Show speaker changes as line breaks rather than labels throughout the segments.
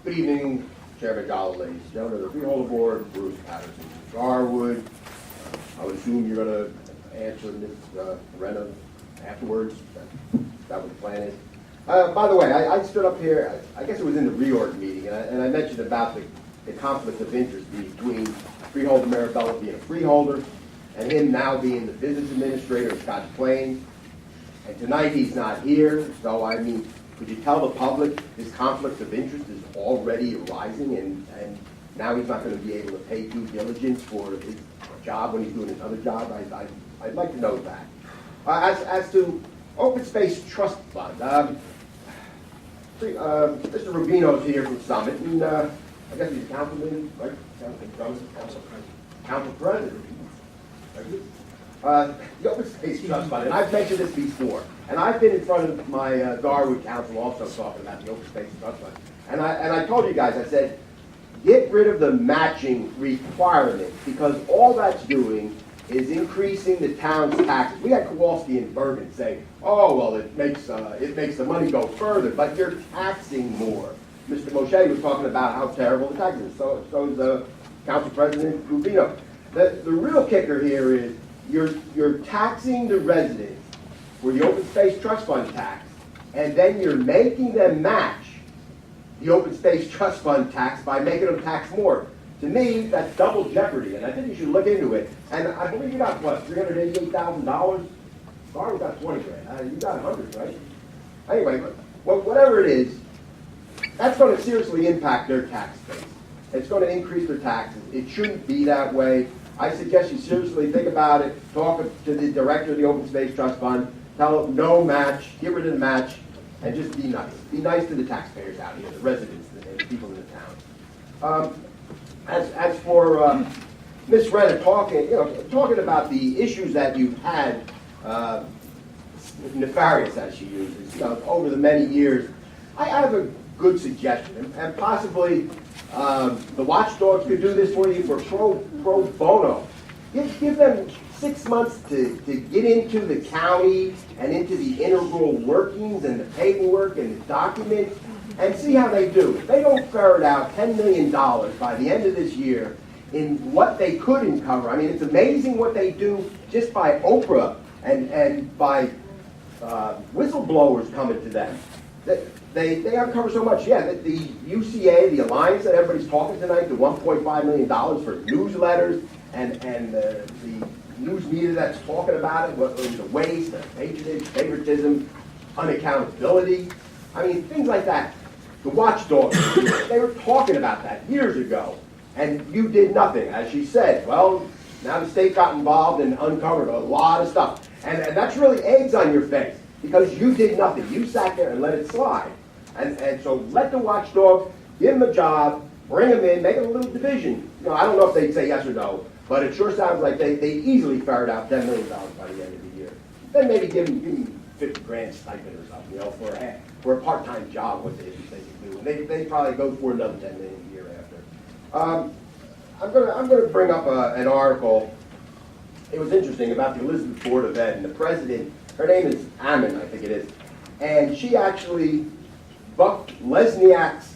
Good evening, Chairman Jolly, ladies and gentlemen of the Freeholder Board, Bruce Paterson, Garwood. I would assume you're going to answer Ms. Renna afterwards. That was the plan is. By the way, I stood up here, I guess it was in the reorg meeting, and I mentioned about the conflict of interest between Freeholder Marabella being a freeholder and him now being the business administrator of Scotch Plains. And tonight he's not here, so I mean, could you tell the public his conflict of interest is already arising and now he's not going to be able to pay due diligence for his job when he's doing another job? I'd like to know that. As to Open Space Trust Fund, Mr. Rubino's here from Summit, and I guess he's councilman, right? Council President. The Open Space Trust Fund, and I've mentioned this before, and I've been in front of my Garwood Council also talking about the Open Space Trust Fund, and I told you guys, I said, get rid of the matching requirement, because all that's doing is increasing the town's taxes. We had Kowalski and Bergen say, oh, well, it makes the money go further, but you're taxing more. Mr. Moshe was talking about how terrible the taxes are. So is Council President Rubino. The real kicker here is you're taxing the residents for the Open Space Trust Fund tax, and then you're making them match the Open Space Trust Fund tax by making them tax more. To me, that's double jeopardy, and I think you should look into it. And I believe you got, what, $388,000? Garwood got 20 grand. You got 100, right? Anyway, whatever it is, that's going to seriously impact their tax base. It's going to increase their taxes. It shouldn't be that way. I suggest you seriously think about it, talk to the director of the Open Space Trust Fund, tell them no match, get rid of the match, and just be nice. Be nice to the taxpayers out here, the residents, and the people in the town. As for Ms. Renna talking about the issues that you've had, nefarious as she uses, over the many years, I have a good suggestion, and possibly the watchdogs could do this for you for pro bono. Give them 6 months to get into the county and into the integral workings and the paperwork and the documents and see how they do. If they don't ferret out $10 million by the end of this year in what they could uncover, I mean, it's amazing what they do just by Oprah and by whistleblowers coming to them. They uncover so much. Yeah, the UCA, the alliance that everybody's talking tonight, the $1.5 million for newsletters and the news media that's talking about it, whether it was the waste, the patronage, favoritism, unaccountability. I mean, things like that. The watchdogs, they were talking about that years ago, and you did nothing. As she said, well, now the state got involved and uncovered a lot of stuff. And that's really eggs on your face, because you did nothing. You sat there and let it slide. And so let the watchdogs, give them a job, bring them in, make it a little division. I don't know if they'd say yes or no, but it sure sounds like they easily ferret out $10 million by the end of the year. Then maybe give them 50 grand stipend or something, for a part-time job, what they could do. And they probably go for another $10 million a year after. I'm going to bring up an article. It was interesting about the Elizabeth Board of Ed, and the president, her name is Ammon, I think it is, and she actually bucked Lesniak's,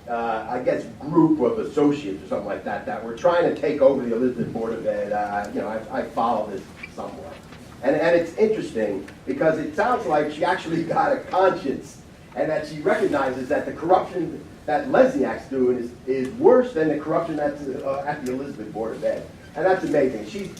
I guess, group of associates or something like that were trying to take over the Elizabeth Board of Ed. I follow this somewhat. And it's interesting because it sounds like she actually got a conscience and that she recognizes that the corruption that Lesniak's doing is worse than the corruption that's at the Elizabeth Board of Ed. And that's amazing. She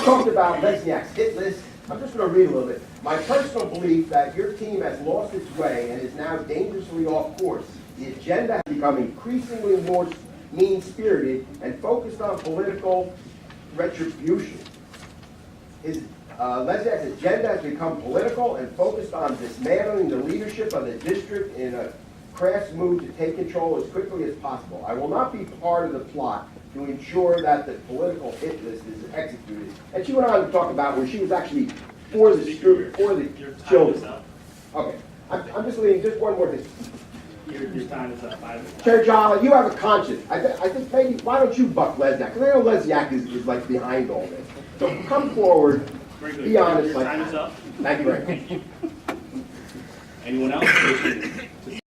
talked about Lesniak's hit list. I'm just going to read a little bit. My personal belief that your team has lost its way and is now dangerously off course. The agenda has become increasingly more mean-spirited and focused on political retribution. Lesniak's agenda has become political and focused on dismantling the leadership of the district in a crass move to take control as quickly as possible. I will not be part of the plot to ensure that the political hit list is executed. And she went on to talk about where she was actually for the children. Okay, I'm just leaving just one more thing.
Your time is up.
Chair Jolly, you have a conscience. I think maybe, why don't you buck Lesniak? Because I know Lesniak is like behind all this. So come forward, be honest.
Your time is up.
Thank you very much.
Anyone else?